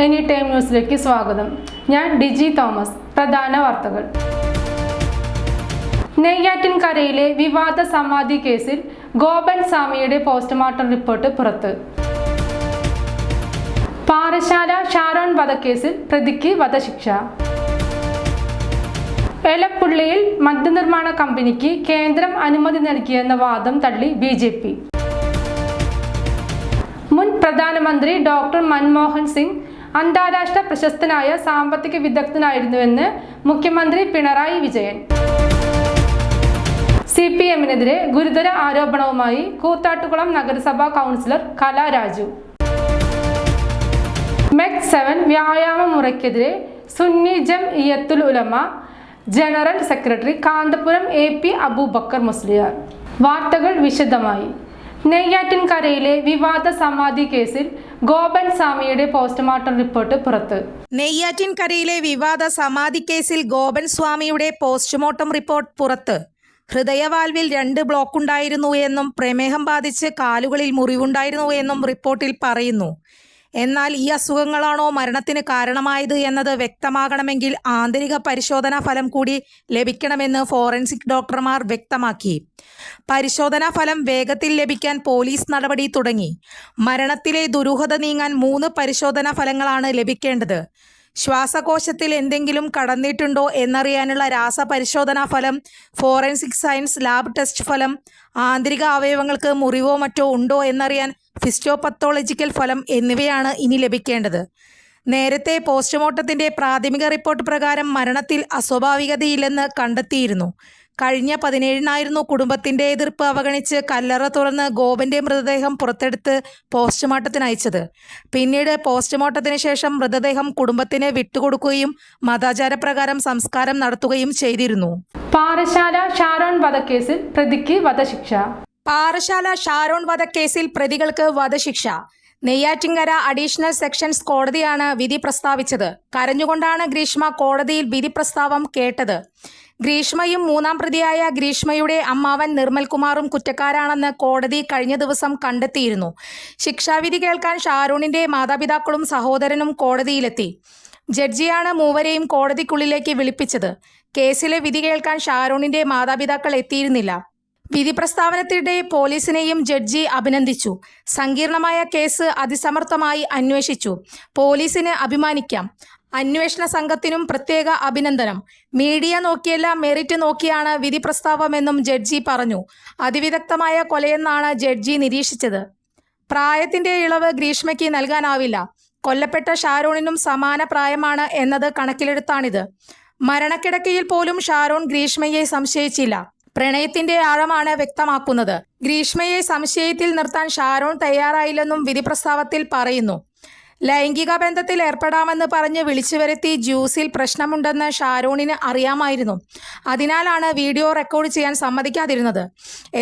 Any time ന്യൂസിലേക്ക് സ്വാഗതം. ഞാൻ ഡിജി തോമസ്. പ്രധാന വാർത്തകൾ. നെയ്യാറ്റിൻകരയിലെ വിവാദ സമാധി കേസിൽ ഗോപൻ സ്വാമിയുടെ പോസ്റ്റ്മോർട്ടം റിപ്പോർട്ട് പുറത്ത്. പാറശാല ഷാരോൺ വധക്കേസിൽ പ്രതിക്ക് വധശിക്ഷ. എലപ്പുള്ളിയിൽ മദ്യനിർമ്മാണ കമ്പനിക്ക് കേന്ദ്രം അനുമതി നൽകിയെന്ന വാദം തള്ളി BJP. മുൻ പ്രധാനമന്ത്രി ഡോക്ടർ മൻമോഹൻ സിംഗ് അന്താരാഷ്ട്ര പ്രശസ്തനായ സാമ്പത്തിക വിദഗ്ധനായിരുന്നുവെന്ന് മുഖ്യമന്ത്രി പിണറായി വിജയൻ. CPM-നെതിരെ ഗുരുതര ആരോപണവുമായി കൂത്താട്ടുകുളം നഗരസഭാ കൗൺസിലർ കല രാജു. മെക് 7 വ്യായാമ മുറയ്ക്കെതിരെ Sunni Jamiyyathul Ulama general secretary Kanthapuram AP Abubakar Musliyar. വാർത്തകൾ വിശദമായി. നെയ്യാറ്റിൻകരയിലെ വിവാദ സമാധി കേസിൽ ഗോപൻ സ്വാമിയുടെ പോസ്റ്റ്മോർട്ടം റിപ്പോർട്ട് പുറത്ത്. നെയ്യാറ്റിൻകരയിലെ വിവാദ സമാധി കേസിൽ ഗോപൻ സ്വാമിയുടെ പോസ്റ്റ്മോർട്ടം റിപ്പോർട്ട് പുറത്ത്. ഹൃദയവാൽവിൽ 2 ബ്ലോക്കുണ്ടായിരുന്നു എന്നും പ്രമേഹം ബാധിച്ച് കാലുകളിൽ മുറിവുണ്ടായിരുന്നു എന്നും റിപ്പോർട്ടിൽ പറയുന്നു. എന്നാൽ ഈ അസുഖങ്ങളാണോ മരണത്തിന് കാരണമായത് എന്നത് വ്യക്തമാകണമെങ്കിൽ ആന്തരിക പരിശോധനാ ഫലം കൂടി ലഭിക്കണമെന്ന് ഫോറൻസിക് ഡോക്ടർമാർ വ്യക്തമാക്കി. പരിശോധനാ ഫലം വേഗത്തിൽ ലഭിക്കാൻ പോലീസ് നടപടി തുടങ്ങി. മരണത്തിലെ ദുരൂഹത നീങ്ങാൻ 3 പരിശോധനാ ഫലങ്ങളാണ് ലഭിക്കേണ്ടത്. ശ്വാസകോശത്തിൽ എന്തെങ്കിലും കടന്നിട്ടുണ്ടോ എന്നറിയാനുള്ള രാസപരിശോധനാ ഫലം, ഫോറൻസിക് സയൻസ് ലാബ് ടെസ്റ്റ് ഫലം, ആന്തരിക അവയവങ്ങൾക്ക് മുറിവോ മറ്റോ ഉണ്ടോ എന്നറിയാൻ ഹിസ്റ്റോപത്തോളജിക്കൽ ഫലം എന്നിവയാണ് ഇനി ലഭിക്കേണ്ടത്. നേരത്തെ പോസ്റ്റ്മോർട്ടത്തിന്റെ പ്രാഥമിക റിപ്പോർട്ട് പ്രകാരം മരണത്തിൽ അസ്വാഭാവികതയില്ലെന്ന് കണ്ടെത്തിയിരുന്നു. കഴിഞ്ഞ 17-നായിരുന്നു കുടുംബത്തിന്റെ എതിർപ്പ് അവഗണിച്ച് കല്ലറ തുറന്ന് ഗോപന്റെ മൃതദേഹം പുറത്തെടുത്ത് പോസ്റ്റ്മോർട്ടത്തിന് അയച്ചത്. പിന്നീട് പോസ്റ്റ്മോർട്ടത്തിന് ശേഷം മൃതദേഹം കുടുംബത്തിന് വിട്ടുകൊടുക്കുകയും മതാചാരപ്രകാരം സംസ്കാരം നടത്തുകയും ചെയ്തിരുന്നു. പാറശാല ഷാരോൺ വധക്കേസിൽ പ്രതിക്ക് വധശിക്ഷ. പാറശാല ഷാരോൺ വധക്കേസിൽ പ്രതികൾക്ക് വധശിക്ഷ. നെയ്യാറ്റിൻകര അഡീഷണൽ സെക്ഷൻസ് കോടതിയാണ് വിധി പ്രസ്താവിച്ചത്. കരഞ്ഞുകൊണ്ടാണ് ഗ്രീഷ്മ കോടതിയിൽ വിധി പ്രസ്താവം കേട്ടത്. ഗ്രീഷ്മയും 3-ാം പ്രതിയായ ഗ്രീഷ്മയുടെ അമ്മാവൻ നിർമ്മൽകുമാറും കുറ്റക്കാരാണെന്ന് കോടതി കഴിഞ്ഞ ദിവസം കണ്ടെത്തിയിരുന്നു. ശിക്ഷാവിധി കേൾക്കാൻ ഷാരോണിന്റെ മാതാപിതാക്കളും സഹോദരനും കോടതിയിലെത്തി. ജഡ്ജിയാണ് മൂവരെയും കോടതിക്കുള്ളിലേക്ക് വിളിപ്പിച്ചത്. കേസിലെ വിധി കേൾക്കാൻ ഷാരോണിന്റെ മാതാപിതാക്കൾ എത്തിയിരുന്നില്ല. വിധി പ്രസ്താവനത്തിനിടെ പോലീസിനെയും ജഡ്ജി അഭിനന്ദിച്ചു. സങ്കീർണമായ കേസ് അതിസമർത്ഥമായി അന്വേഷിച്ചു. പോലീസിന് അഭിമാനിക്കാം. അന്വേഷണ സംഘത്തിനും പ്രത്യേക അഭിനന്ദനം. മീഡിയ നോക്കിയല്ല മെറിറ്റ് നോക്കിയാണ് വിധി പ്രസ്താവമെന്നും ജഡ്ജി പറഞ്ഞു. അതിവിദഗ്ധമായ കൊലയെന്നാണ് ജഡ്ജി നിരീക്ഷിച്ചത്. പ്രായത്തിന്റെ ഇളവ് ഗ്രീഷ്മയ്ക്ക് നൽകാനാവില്ല. കൊല്ലപ്പെട്ട ഷാരോണിനും സമാന പ്രായമാണ് എന്നത് കണക്കിലെടുത്താണിത്. മരണക്കിടക്കയിൽ പോലും ഷാരോൺ ഗ്രീഷ്മയെ സംശയിച്ചില്ല. പ്രണയത്തിന്റെ ആഴമാണ് വ്യക്തമാക്കുന്നത്. ഗ്രീഷ്മയെ സംശയത്തിൽ നിർത്താൻ ഷാരോൺ തയ്യാറായില്ലെന്നും വിധി പ്രസ്താവത്തിൽ പറയുന്നു. ലൈംഗിക ബന്ധത്തിൽ ഏർപ്പെടാമെന്ന് പറഞ്ഞ് വിളിച്ചു വരുത്തി ജ്യൂസിൽ പ്രശ്നമുണ്ടെന്ന് ഷാരോണിന് അറിയാമായിരുന്നു. അതിനാലാണ് വീഡിയോ റെക്കോർഡ് ചെയ്യാൻ സമ്മതിക്കാതിരുന്നത്.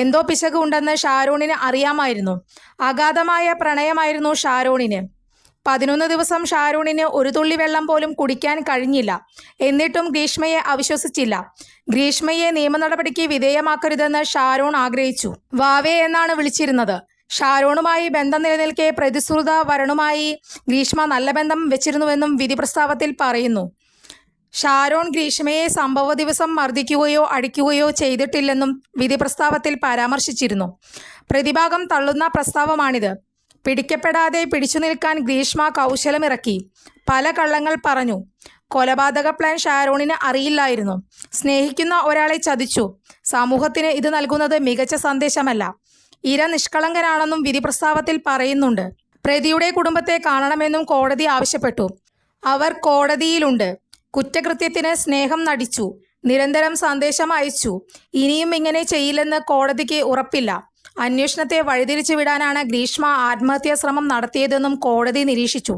എന്തോ പിശക് ഉണ്ടെന്ന് ഷാരോണിന് അറിയാമായിരുന്നു. അഗാധമായ പ്രണയമായിരുന്നു ഷാരോണിന്. 11 ദിവസം ഷാരോണിന് ഒരു തുള്ളി വെള്ളം പോലും കുടിക്കാൻ കഴിഞ്ഞില്ല. എന്നിട്ടും ഗ്രീഷ്മയെ അവിശ്വസിച്ചില്ല. ഗ്രീഷ്മയെ നിയമ നടപടിക്ക് വിധേയമാക്കരുതെന്ന് ഷാരോൺ ആഗ്രഹിച്ചു. വാവേ എന്നാണ് വിളിച്ചിരുന്നത്. ഷാരോണുമായി ബന്ധം നിലനിൽക്കെ പ്രതിശ്രുത വരനുമായി ഗ്രീഷ്മ നല്ല ബന്ധം വെച്ചിരുന്നുവെന്നും വിധി പ്രസ്താവത്തിൽ പറയുന്നു. ഷാരോൺ ഗ്രീഷ്മയെ സംഭവ ദിവസം മർദ്ദിക്കുകയോ അടിക്കുകയോ ചെയ്തിട്ടില്ലെന്നും വിധി പ്രസ്താവത്തിൽ പരാമർശിച്ചിരുന്നു. പ്രതിഭാഗം തള്ളുന്ന പ്രസ്താവമാണിത്. പിടിക്കപ്പെടാതെ പിടിച്ചു നിൽക്കാൻ ഗ്രീഷ്മ കൗശലമിറക്കി. പല കള്ളങ്ങൾ പറഞ്ഞു. കൊലപാതക പ്ലാൻ ഷാരോണിന് അറിയില്ലായിരുന്നു. സ്നേഹിക്കുന്ന ഒരാളെ ചതിച്ചു. സമൂഹത്തിന് ഇത് നൽകുന്നത് മികച്ച സന്ദേശമല്ല. ഇര നിഷ്കളങ്കനാണെന്നും വിധി പ്രസ്താവത്തിൽ പറയുന്നുണ്ട്. പ്രതിയുടെ കുടുംബത്തെ കാണണമെന്നും കോടതി ആവശ്യപ്പെട്ടു. അവർ കോടതിയിലുണ്ട്. കുറ്റകൃത്യത്തിന് സ്നേഹം നടിച്ചു. നിരന്തരം സന്ദേശം അയച്ചു. ഇനിയും ഇങ്ങനെ ചെയ്യില്ലെന്ന് കോടതിക്ക് ഉറപ്പില്ല. അന്വേഷണത്തെ വഴിതിരിച്ചു വിടാനാണ് ഗ്രീഷ്മ ആത്മഹത്യാ ശ്രമം നടത്തിയതെന്നും കോടതി നിരീക്ഷിച്ചു.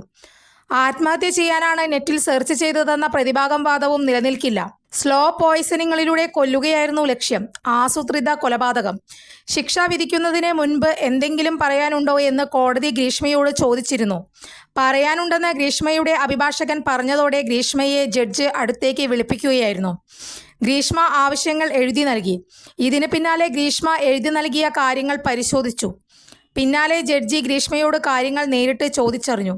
ആത്മഹത്യ ചെയ്യാനാണ് നെറ്റിൽ സെർച്ച് ചെയ്തതെന്ന പ്രതിഭാഗം വാദവും നിലനിൽക്കില്ല. സ്ലോ പോയ്സണിങ്ങിലൂടെ കൊല്ലുകയായിരുന്നു ലക്ഷ്യം. ആസൂത്രിത കൊലപാതകം. ശിക്ഷ വിധിക്കുന്നതിന് മുൻപ് എന്തെങ്കിലും പറയാനുണ്ടോ എന്ന് കോടതി ഗ്രീഷ്മയോട് ചോദിച്ചിരുന്നു. പറയാനുണ്ടെന്ന് ഗ്രീഷ്മയുടെ അഭിഭാഷകൻ പറഞ്ഞതോടെ ഗ്രീഷ്മയെ ജഡ്ജ് അടുത്തേക്ക് വിളിപ്പിക്കുകയായിരുന്നു. ഗ്രീഷ്മ ആവശ്യങ്ങൾ എഴുതി നൽകി. ഇതിന് പിന്നാലെ ഗ്രീഷ്മ എഴുതി നൽകിയ കാര്യങ്ങൾ പരിശോധിച്ചു. പിന്നാലെ ജഡ്ജി ഗ്രീഷ്മയോട് കാര്യങ്ങൾ നേരിട്ട് ചോദിച്ചറിഞ്ഞു.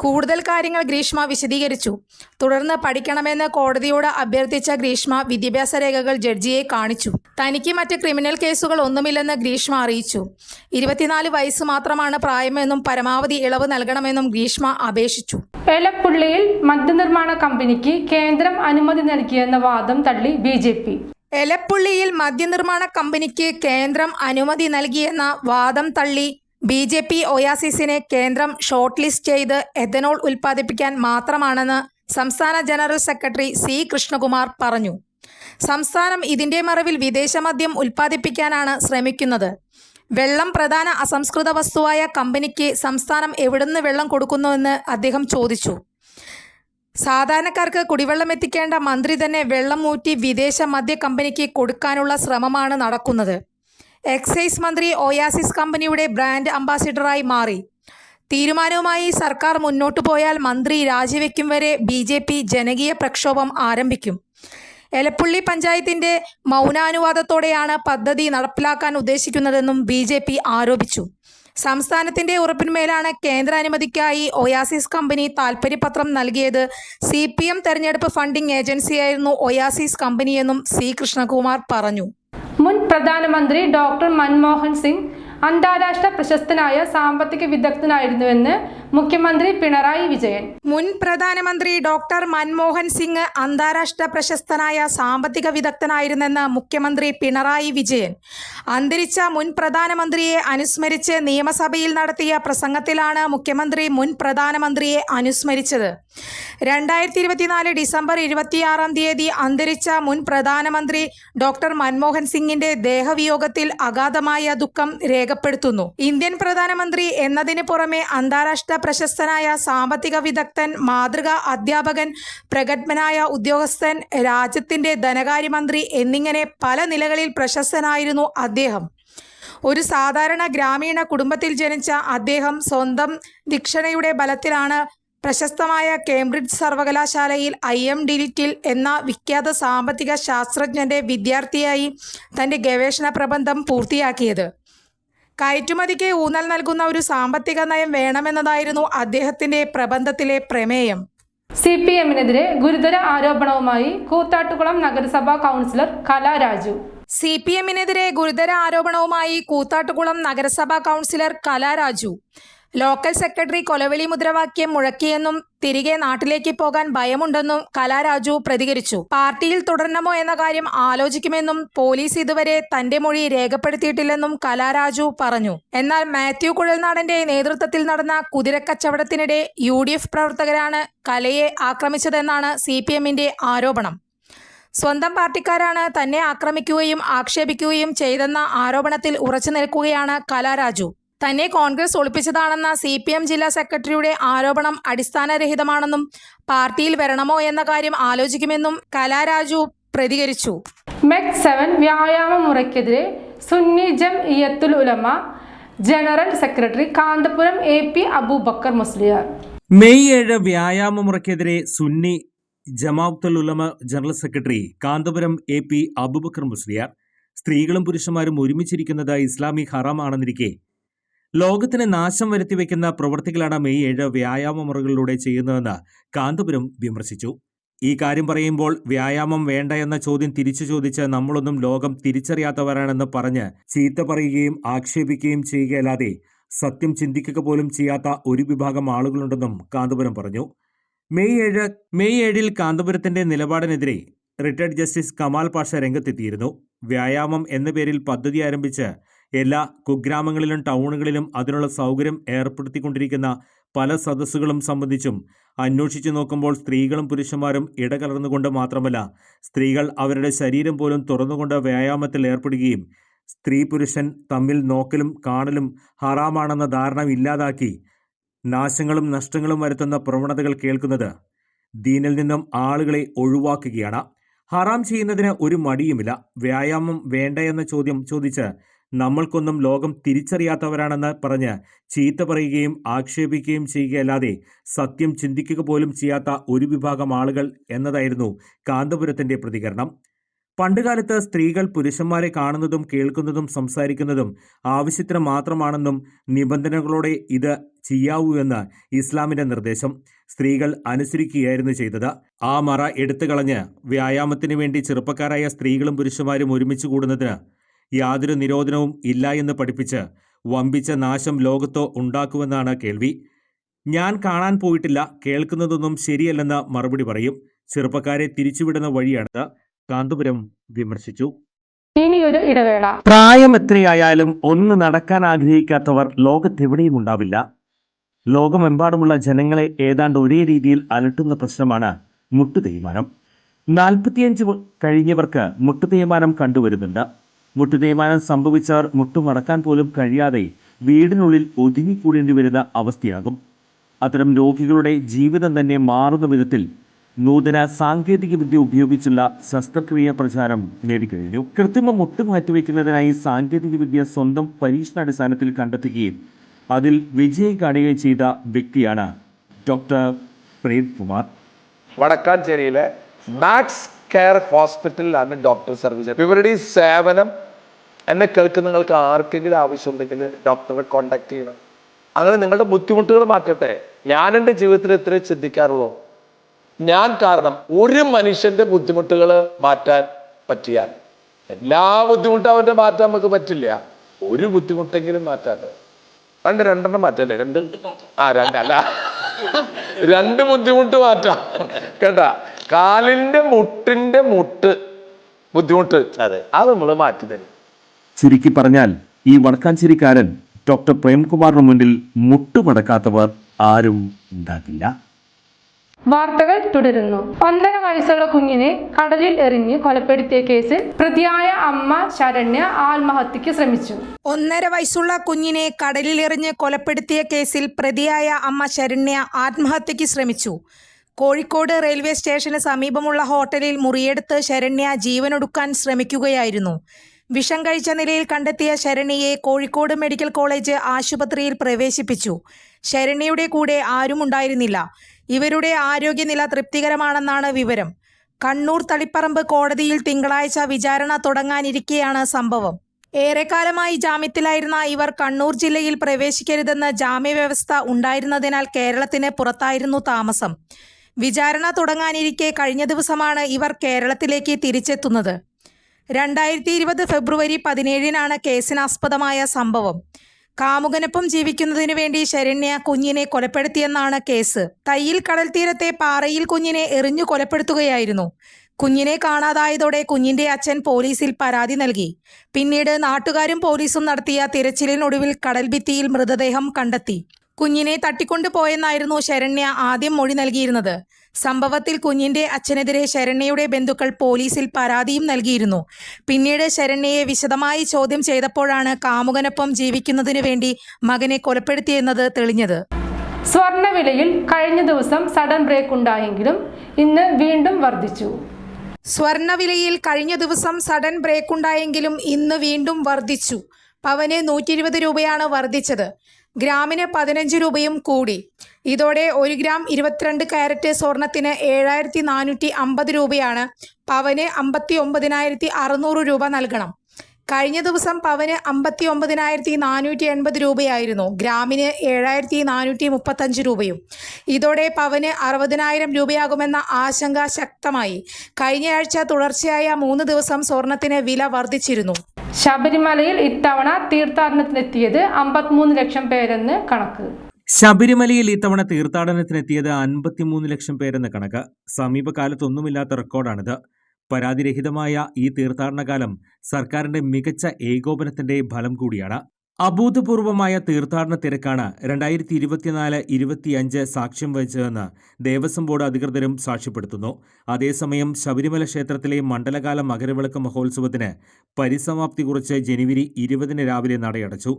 കൂടുതൽ കാര്യങ്ങൾ ഗ്രീഷ്മ വിശദീകരിച്ചു. തുടർന്ന് പഠിക്കണമെന്ന് കോടതിയോട് അഭ്യർത്ഥിച്ച ഗ്രീഷ്മ വിദ്യാഭ്യാസ രേഖകൾ ജഡ്ജിയെ കാണിച്ചു. തനിക്ക് മറ്റ് ക്രിമിനൽ കേസുകൾ ഒന്നുമില്ലെന്ന് ഗ്രീഷ്മ അറിയിച്ചു. 24 വയസ്സ് മാത്രമാണ് പ്രായമെന്നും പരമാവധി ഇളവ് നൽകണമെന്നും ഗ്രീഷ്മ അപേക്ഷിച്ചു. എലപ്പുള്ളിയിൽ മദ്യനിർമ്മാണ കമ്പനിക്ക് കേന്ദ്രം അനുമതി നൽകിയെന്ന വാദം തള്ളി BJP. എലപ്പുള്ളിയിൽ മദ്യനിർമ്മാണ കമ്പനിക്ക് കേന്ദ്രം അനുമതി നൽകിയെന്ന വാദം തള്ളി BJP ഒയാസിസിനെ കേന്ദ്രം ഷോർട്ട് ലിസ്റ്റ് ചെയ്ത് എഥനോൾ ഉൽപ്പാദിപ്പിക്കാൻ മാത്രമാണെന്ന് സംസ്ഥാന ജനറൽ സെക്രട്ടറി C. കൃഷ്ണകുമാർ പറഞ്ഞു. സംസ്ഥാനം ഇതിന്റെ മറവിൽ വിദേശ മദ്യം ഉൽപ്പാദിപ്പിക്കാനാണ് ശ്രമിക്കുന്നത്. വെള്ളം പ്രധാന അസംസ്കൃത വസ്തുവായ കമ്പനിക്ക് സംസ്ഥാനം എവിടുന്ന് വെള്ളം കൊടുക്കുന്നുവെന്ന് അദ്ദേഹം ചോദിച്ചു. സാധാരണക്കാർക്ക് കുടിവെള്ളം എത്തിക്കേണ്ട മന്ത്രി തന്നെ വെള്ളം ഊറ്റി വിദേശ മദ്യ കമ്പനിക്ക് കൊടുക്കാനുള്ള ശ്രമമാണ് നടക്കുന്നത്. എക്സൈസ് മന്ത്രി ഒയാസിസ് കമ്പനിയുടെ ബ്രാൻഡ് അംബാസിഡറായി മാറി. തീരുമാനവുമായി സർക്കാർ മുന്നോട്ടു പോയാൽ മന്ത്രി രാജിവെക്കും വരെ BJP ജനകീയ പ്രക്ഷോഭം ആരംഭിക്കും. എലപ്പുള്ളി പഞ്ചായത്തിന്റെ മൗനാനുവാദത്തോടെയാണ് പദ്ധതി നടപ്പിലാക്കാൻ ഉദ്ദേശിക്കുന്നതെന്നും BJP ആരോപിച്ചു. സംസ്ഥാനത്തിന്റെ ഉറപ്പിന്മേലാണ് കേന്ദ്ര അനുമതിക്കായി ഒയാസിസ് കമ്പനി താൽപ്പര്യപത്രം നൽകിയത്. CPM തെരഞ്ഞെടുപ്പ് ഫണ്ടിംഗ് ഏജൻസിയായിരുന്നു ഒയാസിസ് കമ്പനിയെന്നും C. കൃഷ്ണകുമാർ പറഞ്ഞു. മുൻ പ്രധാനമന്ത്രി ഡോക്ടർ മൻമോഹൻ സിംഗ് അന്താരാഷ്ട്ര പ്രശസ്തനായ സാമ്പത്തിക വിദഗ്ധനായിരുന്നുവെന്ന് മുഖ്യമന്ത്രി പിണറായി വിജയൻ. മുൻ പ്രധാനമന്ത്രി ഡോക്ടർ മൻമോഹൻ സിംഗ് അന്താരാഷ്ട്ര പ്രശസ്തനായ സാമ്പത്തിക വിദഗ്ധനായിരുന്നെന്ന് മുഖ്യമന്ത്രി പിണറായി വിജയൻ അന്തരിച്ച മുൻ പ്രധാനമന്ത്രിയെ അനുസ്മരിച്ച് നിയമസഭയിൽ നടത്തിയ പ്രസംഗത്തിലാണ് മുഖ്യമന്ത്രി മുൻ പ്രധാനമന്ത്രിയെ അനുസ്മരിച്ചത്. 2024 ഡിസംബർ 26 അന്തരിച്ച മുൻ പ്രധാനമന്ത്രി ഡോക്ടർ മൻമോഹൻ സിംഗിന്റെ ദേഹവിയോഗത്തിൽ അഗാധമായ ദുഃഖം രേഖപ്പെടുത്തുന്നു. ഇന്ത്യൻ പ്രധാനമന്ത്രി എന്നതിന് പുറമെ അന്താരാഷ്ട്ര പ്രശസ്തനായ സാമ്പത്തിക വിദഗ്ധൻ, മാതൃകാ അധ്യാപകൻ, പ്രഗത്ഭനായ ഉദ്യോഗസ്ഥൻ, രാജ്യത്തിന്റെ ധനകാര്യമന്ത്രി എന്നിങ്ങനെ പല നിലകളിൽ പ്രശസ്തനായിരുന്നു അദ്ദേഹം. ഒരു സാധാരണ ഗ്രാമീണ കുടുംബത്തിൽ ജനിച്ച അദ്ദേഹം സ്വന്തം ദീക്ഷണയുടെ ബലത്തിലാണ് പ്രശസ്തമായ കേംബ്രിഡ്ജ് സർവകലാശാലയിൽ IM ഡിലിറ്റിൽ എന്ന വിഖ്യാത സാമ്പത്തിക ശാസ്ത്രജ്ഞന്റെ വിദ്യാർത്ഥിയായി തന്റെ ഗവേഷണ പ്രബന്ധം പൂർത്തിയാക്കിയത്. കയറ്റുമതിക്ക് ഊന്നൽ നൽകുന്ന ഒരു സാമ്പത്തിക നയം വേണമെന്നതായിരുന്നു അദ്ദേഹത്തിന്റെ പ്രബന്ധത്തിലെ പ്രമേയം. CPMനെതിരെ ഗുരുതര ആരോപണവുമായി കൂത്താട്ടുകുളം നഗരസഭാ കൗൺസിലർ കലാ രാജു. CPMനെതിരെ ഗുരുതര ആരോപണവുമായി കൂത്താട്ടുകുളം നഗരസഭാ കൗൺസിലർ കലാ രാജു. ലോക്കൽ സെക്രട്ടറി കൊലവിളി മുദ്രാവാക്യം മുഴക്കിയെന്നും തിരികെ നാട്ടിലേക്ക് പോകാൻ ഭയമുണ്ടെന്നും കലാ രാജു പ്രതികരിച്ചു. പാർട്ടിയിൽ തുടരണമോ എന്ന കാര്യം ആലോചിക്കുമെന്നും പോലീസ് ഇതുവരെ തന്റെ മൊഴി രേഖപ്പെടുത്തിയിട്ടില്ലെന്നും കലാ രാജു പറഞ്ഞു. എന്നാൽ മാത്യു കുഴൽനാടന്റെ നേതൃത്വത്തിൽ നടന്ന കുതിരക്കച്ചവടത്തിനിടെ UDF പ്രവർത്തകരാണ് കലയെ ആക്രമിച്ചതെന്നാണ് CPMന്റെ ആരോപണം. സ്വന്തം പാർട്ടിക്കാരാണ് തന്നെ ആക്രമിക്കുകയും ആക്ഷേപിക്കുകയും ചെയ്തെന്ന ആരോപണത്തിൽ ഉറച്ചു നിൽക്കുകയാണ് കലാ രാജു. തന്നെ കോൺഗ്രസ് ഒളിപ്പിച്ചതാണെന്ന CPM ജില്ലാ സെക്രട്ടറിയുടെ ആരോപണം അടിസ്ഥാനരഹിതമാണെന്നും പാർട്ടിയിൽ വരണമോ എന്ന കാര്യം ആലോചിക്കുമെന്നും കലാ രാജു പ്രതികരിച്ചു. MEC 7 വ്യായാമ മുറയ്ക്കെതിരെ Sunni Jamiyyathul Ulama general secretary Kanthapuram AP Abubakar Musliyar. May 7 വ്യായാമ മുറയ്ക്കെതിരെ Sunni Jamaathul Ulama general secretary Kanthapuram AP Abubakar Musliyar. സ്ത്രീകളും പുരുഷന്മാരും ഒരുമിച്ചിരിക്കുന്നത് ഇസ്ലാമിക് ഹറാമാണെന്നിരിക്കെ ലോകത്തിന് നാശം വരുത്തിവെക്കുന്ന പ്രവൃത്തികളാണ് മെയ് 7 വ്യായാമ മുറകളിലൂടെ ചെയ്യുന്നതെന്ന് കാന്തപുരം വിമർശിച്ചു. ഈ കാര്യം പറയുമ്പോൾ വ്യായാമം വേണ്ട എന്ന ചോദ്യം തിരിച്ചു ചോദിച്ച് നമ്മളൊന്നും ലോകം തിരിച്ചറിയാത്തവരാണെന്ന് പറഞ്ഞ് ചീത്ത പറയുകയും ആക്ഷേപിക്കുകയും ചെയ്യുകയല്ലാതെ സത്യം ചിന്തിക്കുക പോലും ചെയ്യാത്ത ഒരു വിഭാഗം ആളുകളുണ്ടെന്നും കാന്തപുരം പറഞ്ഞു. മെയ് 7 കാന്തപുരത്തിന്റെ നിലപാടിനെതിരെ റിട്ടയർഡ് ജസ്റ്റിസ് കമാൽ പാഷ രംഗത്തെത്തിയിരുന്നു. വ്യായാമം എന്ന പേരിൽ പദ്ധതി ആരംഭിച്ച് എല്ലാ കുഗ്രാമങ്ങളിലും ടൗണുകളിലും അതിനുള്ള സൗകര്യം ഏർപ്പെടുത്തിക്കൊണ്ടിരിക്കുന്ന പല സദസ്സുകളും സംബന്ധിച്ചും അന്വേഷിച്ചു നോക്കുമ്പോൾ സ്ത്രീകളും പുരുഷന്മാരും ഇടകലർന്നുകൊണ്ട് മാത്രമല്ല, സ്ത്രീകൾ അവരുടെ ശരീരം പോലും തുറന്നുകൊണ്ട് വ്യായാമത്തിൽ ഏർപ്പെടുകയും സ്ത്രീ പുരുഷൻ തമ്മിൽ നോക്കലും കാണലും ഹറാമാണെന്ന ധാരണ ഇല്ലാതാക്കി നാശങ്ങളും നഷ്ടങ്ങളും വരുത്തുന്ന പ്രവണതകൾ കേൾക്കുന്നത് ദീനിൽ നിന്നും ആളുകളെ ഒഴിവാക്കുകയാണ്. ഹറാം ചെയ്യുന്നതിന് ഒരു മടിയുമില്ല. വ്യായാമം വേണ്ട എന്ന ചോദ്യം ചോദിച്ച് നമ്മൾക്കൊന്നും ലോകം തിരിച്ചറിയാത്തവരാണെന്ന് പറഞ്ഞ് ചീത്ത പറയുകയും ആക്ഷേപിക്കുകയും ചെയ്യുകയല്ലാതെ സത്യം ചിന്തിക്കുക പോലും ചെയ്യാത്ത ഒരു വിഭാഗം ആളുകൾ എന്നതായിരുന്നു കാന്തപുരത്തിന്റെ പ്രതികരണം. പണ്ടുകാലത്ത് സ്ത്രീകൾ പുരുഷന്മാരെ കാണുന്നതും കേൾക്കുന്നതും സംസാരിക്കുന്നതും ആവശ്യത്തിന് മാത്രമാണെന്നും നിബന്ധനകളോടെ ഇത് ചെയ്യാവൂ എന്ന് ഇസ്ലാമിന്റെ നിർദ്ദേശം സ്ത്രീകൾ അനുസരിക്കുകയായിരുന്നു ചെയ്തത്. ആ മറ എടുത്തുകളഞ്ഞ് വ്യായാമത്തിന് വേണ്ടി ചെറുപ്പക്കാരായ സ്ത്രീകളും പുരുഷന്മാരും ഒരുമിച്ച് കൂടുന്നതിന് യാതൊരു നിരോധനവും ഇല്ല എന്ന് പഠിപ്പിച്ച് വമ്പിച്ച നാശം ലോകത്തോ ഉണ്ടാക്കുമെന്നാണ് കേൾവി. ഞാൻ കാണാൻ പോയിട്ടില്ല, കേൾക്കുന്നതൊന്നും ശരിയല്ലെന്ന് മറുപടി പറയും. ചെറുപ്പക്കാരെ തിരിച്ചുവിടുന്ന വഴിയാണിത്, കാന്തപുരം വിമർശിച്ചു. ഇനിയൊരു ഇടവേള. പ്രായം എത്രയായാലും ഒന്ന് നടക്കാൻ ആഗ്രഹിക്കാത്തവർ ലോകത്തെവിടെയും ഉണ്ടാവില്ല. ലോകമെമ്പാടുമുള്ള ജനങ്ങളെ ഏതാണ്ട് ഒരേ രീതിയിൽ അലട്ടുന്ന പ്രശ്നമാണ് മുട്ടുതേയ്മാനം. 45 കഴിഞ്ഞവർക്ക് മുട്ടുതേയ്മാനം കണ്ടുവരുന്നുണ്ട്. മുട്ടുതേയ്മാനം സംഭവിച്ചവർ മുട്ടുമടക്കാൻ പോലും കഴിയാതെ വീടിനുള്ളിൽ ഒതുങ്ങിക്കൂടേണ്ടി വരുന്ന അവസ്ഥയാകും. അത്തരം രോഗികളുടെ ജീവിതം തന്നെ മാറുന്ന വിധത്തിൽ നൂതന സാങ്കേതിക വിദ്യ ഉപയോഗിച്ചുള്ള ശസ്ത്രക്രിയ പ്രചാരം നേടിക്കഴിഞ്ഞു. കൃത്രിമ മുട്ട് മാറ്റിവെക്കുന്നതിനായി സാങ്കേതിക വിദ്യ സ്വന്തം പരീക്ഷണാടിസ്ഥാനത്തിൽ കണ്ടെത്തുകയും അതിൽ വിജയം കാണുകയും ചെയ്ത വ്യക്തിയാണ് ഡോക്ടർ പ്രേംകുമാർ. വടക്കാഞ്ചേരിയിലെ മാക്സ് കെയർ ഹോസ്പിറ്റലിലാണ് ഡോക്ടർ സർവീസ്. ഇവരുടെ ഈ സേവനം എന്നെ കേൾക്കുന്ന നിങ്ങൾക്ക് ആർക്കെങ്കിലും ആവശ്യമുണ്ടെങ്കിൽ ഡോക്ടറെ കോണ്ടാക്ട് ചെയ്യണം. അങ്ങനെ നിങ്ങളുടെ ബുദ്ധിമുട്ടുകൾ മാറ്റട്ടെ. ഞാൻ എൻ്റെ ജീവിതത്തിൽ എത്രയും ചിന്തിക്കാറുള്ളൂ, ഞാൻ കാരണം ഒരു മനുഷ്യന്റെ ബുദ്ധിമുട്ടുകൾ മാറ്റാൻ പറ്റിയാൽ, എല്ലാ ബുദ്ധിമുട്ടും അവന്റെ മാറ്റാൻ നമുക്ക് പറ്റില്ല, ഒരു ബുദ്ധിമുട്ടെങ്കിലും മാറ്റാതെ രണ്ടെണ്ണം മാറ്റല്ലേ, രണ്ടല്ല 2 ബുദ്ധിമുട്ട് മാറ്റാം കേട്ടാ. കാലിന്റെ മുട്ടിന്റെ ബുദ്ധിമുട്ട് അത് നമ്മൾ മാറ്റി തരും. ചുരുക്കി പറഞ്ഞാൽ ഈ വടക്കാഞ്ചേരിക്കാരൻ ഡോക്ടർ പ്രേംകുമാറിന് മുന്നിൽ മുട്ടുമടക്കാത്തവർ ആരും ഉണ്ടാകില്ല. വാർത്തകൾ തുടരുന്നു. 1.5 വയസ്സുള്ള കുഞ്ഞിനെ കടലിൽ എറിഞ്ഞ് കൊലപ്പെടുത്തിയ കേസിൽ പ്രതിയായ അമ്മ ശരണ്യ ആത്മഹത്യക്ക് ശ്രമിച്ചു. 1.5 വയസ്സുള്ള കുഞ്ഞിനെ കടലിലെറിഞ്ഞ് കൊലപ്പെടുത്തിയ കേസിൽ പ്രതിയായ അമ്മ ശരണ്യ ആത്മഹത്യക്ക് ശ്രമിച്ചു. കോഴിക്കോട് റെയിൽവേ സ്റ്റേഷന് സമീപമുള്ള ഹോട്ടലിൽ മുറിയെടുത്ത് ശരണ്യ ജീവനൊടുക്കാൻ ശ്രമിക്കുകയായിരുന്നു. വിഷം കഴിച്ച നിലയിൽ കണ്ടെത്തിയ ശരണ്യയെ കോഴിക്കോട് മെഡിക്കൽ കോളേജ് ആശുപത്രിയിൽ പ്രവേശിപ്പിച്ചു. ശരണ്യയുടെ കൂടെ ആരുമുണ്ടായിരുന്നില്ല. ഇവരുടെ ആരോഗ്യനില തൃപ്തികരമാണെന്നാണ് വിവരം. കണ്ണൂർ തളിപ്പറമ്പ് കോടതിയിൽ തിങ്കളാഴ്ച വിചാരണ തുടങ്ങാനിരിക്കെയാണ് സംഭവം. ഏറെക്കാലമായി ജാമ്യത്തിലായിരുന്ന ഇവർ കണ്ണൂർ ജില്ലയിൽ പ്രവേശിക്കരുതെന്ന ജാമ്യവ്യവസ്ഥ ഉണ്ടായിരുന്നതിനാൽ കേരളത്തിന് പുറത്തായിരുന്നു താമസം. വിചാരണ തുടങ്ങാനിരിക്കെ കഴിഞ്ഞ ദിവസമാണ് ഇവർ കേരളത്തിലേക്ക് തിരിച്ചെത്തുന്നത്. 2020 ഫെബ്രുവരി 17-നാണ് കേസിനാസ്പദമായ സംഭവം. കാമുകനൊപ്പം ജീവിക്കുന്നതിനു വേണ്ടി ശരണ്യ കുഞ്ഞിനെ കൊലപ്പെടുത്തിയെന്നാണ് കേസ്. തയ്യിൽ കടൽ തീരത്തെ പാറയിൽ കുഞ്ഞിനെ എറിഞ്ഞു കൊലപ്പെടുത്തുകയായിരുന്നു. കുഞ്ഞിനെ കാണാതായതോടെ കുഞ്ഞിന്റെ അച്ഛൻ പോലീസിൽ പരാതി നൽകി. പിന്നീട് നാട്ടുകാരും പോലീസും നടത്തിയ തിരച്ചിലിനൊടുവിൽ കടൽഭിത്തിയിൽ മൃതദേഹം കണ്ടെത്തി. കുഞ്ഞിനെ തട്ടിക്കൊണ്ടുപോയെന്നായിരുന്നു ശരണ്യ ആദ്യം മൊഴി നൽകിയിരുന്നത്. സംഭവത്തിൽ കുഞ്ഞിന്റെ അച്ഛനെതിരെ ശരണ്യയുടെ ബന്ധുക്കൾ പോലീസിൽ പരാതിയും നൽകിയിരുന്നു. പിന്നീട് ശരണ്യയെ വിശദമായി ചോദ്യം ചെയ്തപ്പോഴാണ് കാമുകനൊപ്പം ജീവിക്കുന്നതിനു വേണ്ടി മകനെ കൊലപ്പെടുത്തിയെന്നത് തെളിഞ്ഞത്. സ്വർണ്ണവിലയിൽ കഴിഞ്ഞ ദിവസം സഡൻ ബ്രേക്ക് ഉണ്ടായെങ്കിലും ഇന്ന് വീണ്ടും വർദ്ധിച്ചു. സ്വർണ്ണവിലയിൽ കഴിഞ്ഞ ദിവസം സഡൻ ബ്രേക്ക് ഉണ്ടായെങ്കിലും ഇന്ന് വീണ്ടും വർദ്ധിച്ചു. പവന് 120 രൂപയാണ് വർദ്ധിച്ചത്. ഗ്രാമിന് 15 രൂപയും കൂടി. ഇതോടെ 1 ഗ്രാം 22 കാരറ്റ് സ്വർണത്തിന് 7450 രൂപയാണ്. പവന് 59,600 രൂപ നൽകണം. കഴിഞ്ഞ ദിവസം പവന് 59,480 രൂപയായിരുന്നു. ഗ്രാമിന് 7,435 രൂപയും. ഇതോടെ പവന് 60,000 രൂപയാകുമെന്ന ആശങ്ക ശക്തമായി. കഴിഞ്ഞയാഴ്ച തുടർച്ചയായ 3 ദിവസം സ്വർണത്തിന് വില വർദ്ധിച്ചിരുന്നു. ശബരിമലയിൽ ഇത്തവണ തീർത്ഥാടനത്തിനെത്തിയത് 53 ലക്ഷം പേരെന്ന് കണക്ക്. ശബരിമലയിൽ ഇത്തവണ തീർത്ഥാടനത്തിനെത്തിയത് 53 ലക്ഷം പേരെന്ന കണക്ക്. സമീപകാലത്തൊന്നുമില്ലാത്ത റെക്കോർഡാണിത്. പരാതിരഹിതമായ ഈ തീർത്ഥാടനകാലം സർക്കാരിന്റെ മികച്ച ഏകോപനത്തിന്റെ ഫലം കൂടിയാണ്. അഭൂതപൂർവമായ തീർത്ഥാടന തിരക്കാണ് 2024-25 സാക്ഷ്യം വഹിച്ചതെന്ന് ദേവസ്വം ബോർഡ് അധികൃതരും സാക്ഷ്യപ്പെടുത്തുന്നു. അതേസമയം ശബരിമല ക്ഷേത്രത്തിലെ മണ്ഡലകാല മകരവിളക്ക് മഹോത്സവത്തിന് പരിസമാപ്തി കുറിച്ച് ജനുവരി 20 രാവിലെ നടയടച്ചു.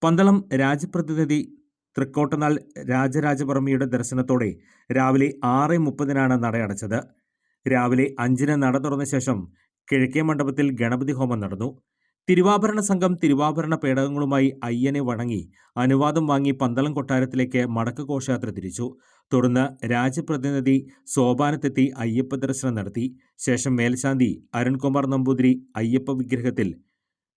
പന്തളം രാജപ്രതിനിധി തൃക്കോട്ടനാൾ രാജരാജവർമ്മയുടെ ദർശനത്തോടെ രാവിലെ 6:30 നടയടച്ചത്. രാവിലെ 5 നട തുറന്ന ശേഷം കിഴക്കേ മണ്ഡപത്തിൽ ഗണപതി ഹോമം നടന്നു. തിരുവാഭരണ സംഘം തിരുവാഭരണ പേടകങ്ങളുമായി അയ്യനെ വണങ്ങി അനുവാദം വാങ്ങി പന്തളം കൊട്ടാരത്തിലേക്ക് മടക്ക ഘോഷയാത്ര തിരിച്ചു. തുടർന്ന് രാജപ്രതിനിധി സോപാനത്തെത്തി അയ്യപ്പ ദർശനം നടത്തി. ശേഷം മേൽശാന്തി അരുൺകുമാർ നമ്പൂതിരി അയ്യപ്പ വിഗ്രഹത്തിൽ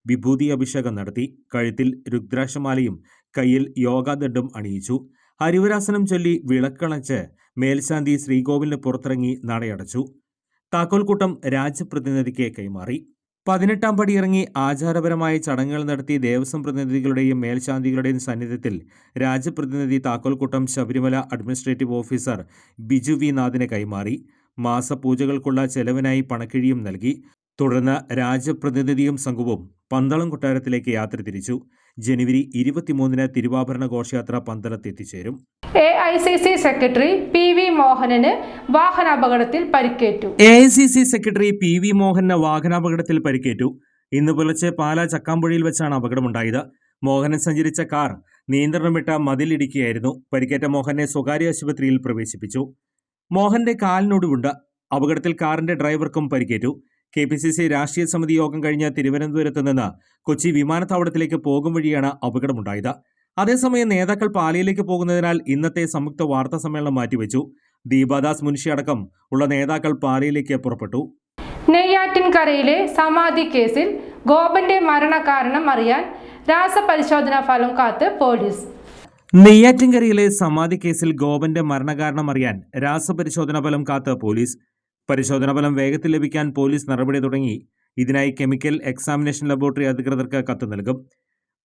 വിഭൂതി അഭിഷേകം നടത്തി. കഴുത്തിൽ രുദ്രാക്ഷമാലയും കയ്യിൽ യോഗാദണ്ഡും അണിയിച്ചു. ഹരിവരാസനം ചൊല്ലി വിളക്കണച്ച് മേൽശാന്തി ശ്രീകോവിലിന് പുറത്തിറങ്ങി നടയടച്ചു. താക്കോൽക്കൂട്ടം രാജപ്രതിനിധിക്ക് കൈമാറി. 18-ാം പടി ഇറങ്ങി ആചാരപരമായ ചടങ്ങുകൾ നടത്തി ദേവസ്വം പ്രതിനിധികളുടെയും മേൽശാന്തികളുടെയും സാന്നിധ്യത്തിൽ രാജപ്രതിനിധി താക്കോൽക്കൂട്ടം Sabarimala administrative officer Biju V നാഥിന് കൈമാറി. മാസപൂജകൾക്കുള്ള ചെലവിനായി പണക്കിഴിയും നൽകി. തുടർന്ന് രാജപ്രതിനിധിയും സംഘവും പന്തളം കൊട്ടാരത്തിലേക്ക് യാത്ര തിരിച്ചു. ജനുവരി 23-ന് തിരുവാഭരണ ഘോഷയാത്ര പന്തളത്ത് എത്തിച്ചേരും. AICC സെക്രട്ടറി PV മോഹനന് വാഹനാപകടത്തിൽ പരിക്കേറ്റു. AICC സെക്രട്ടറി PV മോഹന് വാഹനാപകടത്തിൽ പരിക്കേറ്റു. ഇന്ന് പുലർച്ചെ പാലാ ചക്കാമ്പുഴയിൽ വെച്ചാണ് അപകടമുണ്ടായത്. മോഹനൻ സഞ്ചരിച്ച കാർ നിയന്ത്രണം വിട്ട മതിലിടിക്കുകയായിരുന്നു. പരിക്കേറ്റ മോഹനെ സ്വകാര്യ ആശുപത്രിയിൽ പ്രവേശിപ്പിച്ചു. മോഹന്റെ കാലിനൊടിവുണ്ട്. അപകടത്തിൽ കാറിന്റെ ഡ്രൈവർക്കും പരിക്കേറ്റു. KPCC രാഷ്ട്രീയ സമിതി യോഗം കഴിഞ്ഞ് തിരുവനന്തപുരത്ത് നിന്ന് കൊച്ചി വിമാനത്താവളത്തിലേക്ക് പോകും വഴിയാണ് അപകടമുണ്ടായത്. അതേസമയം നേതാക്കൾ പാലയിലേക്ക് പോകുന്നതിനാൽ ഇന്നത്തെ സംയുക്ത വാർത്താ സമ്മേളനം മാറ്റിവെച്ചു. ദീപാദാസ് മുൻഷി അടക്കം ഉള്ള നേതാക്കൾ പാലയിലേക്ക് പുറപ്പെട്ടു. നെയ്യാറ്റിൻകരയിലെ സമാധി കേസിൽ ഗോപന്റെ മരണകാരണം അറിയാൻ രാസപരിശോധനാ ഫലം കാത്ത് പോലീസ്. നെയ്യാറ്റിൻകരയിലെ സമാധി കേസിൽ ഗോപന്റെ മരണകാരണം അറിയാൻ രാസപരിശോധനാ ഫലം കാത്ത് പോലീസ്. പരിശോധനാ ഫലം വേഗത്തിൽ ലഭിക്കാൻ പോലീസ് നടപടി തുടങ്ങി. ഇതിനായി കെമിക്കൽ എക്സാമിനേഷൻ ലബോറട്ടറി അധികൃതർക്ക് കത്ത് നൽകും.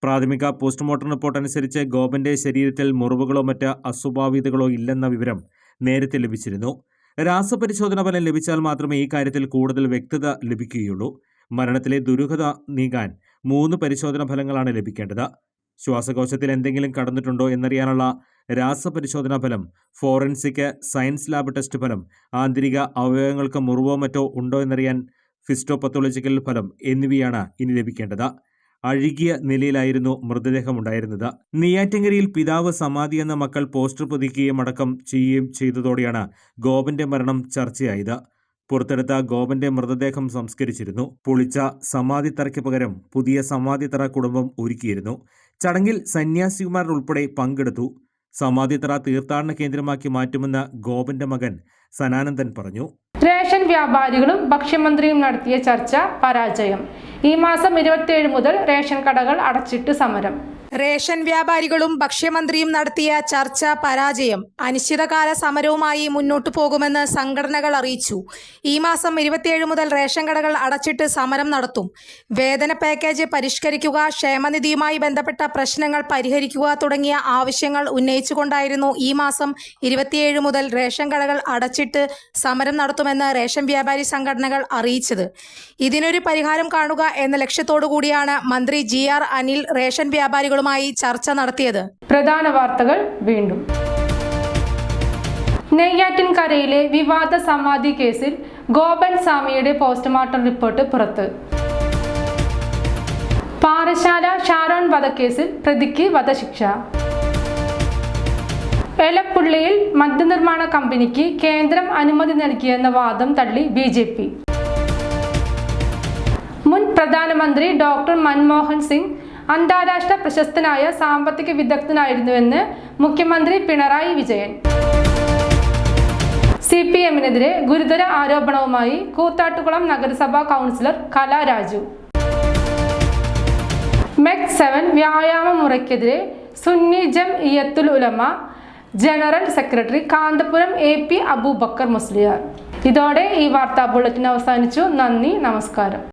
പ്രാഥമിക പോസ്റ്റ്മോർട്ടം റിപ്പോർട്ട് അനുസരിച്ച് ഗോപന്റെ ശരീരത്തിൽ മുറിവുകളോ മറ്റ് അസ്വാഭാവികതകളോ ഇല്ലെന്ന വിവരം നേരത്തെ ലഭിച്ചിരുന്നു. രാസപരിശോധനാ ഫലം ലഭിച്ചാൽ മാത്രമേ ഈ കാര്യത്തിൽ കൂടുതൽ വ്യക്തത ലഭിക്കുകയുള്ളൂ. മരണത്തിലെ ദുരൂഹത നീക്കാൻ 3 പരിശോധനാ ഫലങ്ങളാണ് ലഭിക്കേണ്ടത്. ശ്വാസകോശത്തിൽ എന്തെങ്കിലും കടന്നിട്ടുണ്ടോ എന്നറിയാനുള്ള രാസപരിശോധനാ ഫലം, ഫോറൻസിക് സയൻസ് ലാബ് ടെസ്റ്റ് ഫലം, ആന്തരിക അവയവങ്ങൾക്ക് മുറിവോ മറ്റോ ഉണ്ടോ എന്നറിയാൻ ഹിസ്റ്റോപത്തോളജിക്കൽ ഫലം എന്നിവയാണ് ഇനി ലഭിക്കേണ്ടത്. അഴുകിയ നിലയിലായിരുന്നു മൃതദേഹം ഉണ്ടായിരുന്നത്. നെയ്യാറ്റിൻകരയിൽ പിതാവ് സമാധി എന്ന മക്കൾ പോസ്റ്റർ പൊതിക്കുകയും അടക്കം ചെയ്യുകയും ചെയ്തതോടെയാണ് ഗോപന്റെ മരണം ചർച്ചയായത്. പുറത്തെടുത്ത ഗോപന്റെ മൃതദേഹം സംസ്കരിച്ചിരുന്നു. പൊളിച്ച സമാധിത്തറയ്ക്ക് പകരം പുതിയ സമാധിത്തറ കുടുംബം ഒരുക്കിയിരുന്നു. ചടങ്ങിൽ സന്യാസിമാർ ഉൾപ്പെടെ പങ്കെടുത്തു. സമാധിത്തറ തീർത്ഥാടന കേന്ദ്രമാക്കി മാറ്റുമെന്ന് ഗോപന്റെ മകൻ സനാനന്ദൻ പറഞ്ഞു. റേഷൻ വ്യാപാരികളും ഭക്ഷ്യമന്ത്രിയും നടത്തിയ ചർച്ച പരാജയം. ഈ മാസം 27 മുതൽ റേഷൻ കടകൾ അടച്ചിട്ട് സമരം. റേഷൻ വ്യാപാരികളും ഭക്ഷ്യമന്ത്രിയും നടത്തിയ ചർച്ച പരാജയം. അനിശ്ചിതകാല സമരവുമായി മുന്നോട്ടു പോകുമെന്ന് സംഘടനകൾ അറിയിച്ചു. ഈ മാസം 27 മുതൽ റേഷൻ കടകൾ അടച്ചിട്ട് സമരം നടത്തും. വേതന പാക്കേജ് പരിഷ്കരിക്കുക, ക്ഷേമനിധിയുമായി ബന്ധപ്പെട്ട പ്രശ്നങ്ങൾ പരിഹരിക്കുക തുടങ്ങിയ ആവശ്യങ്ങൾ ഉന്നയിച്ചുകൊണ്ടായിരുന്നു ഈ മാസം 27 മുതൽ റേഷൻ കടകൾ അടച്ചിട്ട് സമരം നടത്തുമെന്ന് റേഷൻ വ്യാപാരി സംഘടനകൾ അറിയിച്ചത്. ഇതിനൊരു പരിഹാരം കാണുക എന്ന ലക്ഷ്യത്തോടു കൂടിയാണ് മന്ത്രി GR അനിൽ റേഷൻ വ്യാപാരികളുമായി ചർച്ച നടത്തിയത്. പ്രധാന വാർത്തകൾ വീണ്ടും. നെയ്യാറ്റിൻകരയിലെ വിവാദ സമാധി കേസിൽ ഗോപൻ സ്വാമിയുടെ പോസ്റ്റ്മോർട്ടം റിപ്പോർട്ട് പുറത്ത്. പാറശാല ഷാരോൺ വധക്കേസിൽ പ്രതിക്ക് വധശിക്ഷ. എലപ്പുള്ളിയിൽ മദ്യനിർമ്മാണ കമ്പനിക്ക് കേന്ദ്രം അനുമതി നൽകിയെന്ന വാദം തള്ളി BJP. മുൻ പ്രധാനമന്ത്രി ഡോക്ടർ മൻമോഹൻ സിംഗ് അന്താരാഷ്ട്ര പ്രശസ്തനായ സാമ്പത്തിക വിദഗ്ധനായിരുന്നുവെന്ന് മുഖ്യമന്ത്രി പിണറായി വിജയൻ. CPM-നെതിരെ ഗുരുതര ആരോപണവുമായി കൂത്താട്ടുകുളം നഗരസഭാ കൗൺസിലർ കല രാജു. മെക് 7 വ്യായാമ മുറയ്ക്കെതിരെ Sunni Jamiyyathul Ulama general secretary Kanthapuram AP Abubakar Musliyar. ഇതോടെ ഈ വാർത്താ ബുള്ളറ്റിൻ അവസാനിച്ചു. നന്ദി, നമസ്കാരം.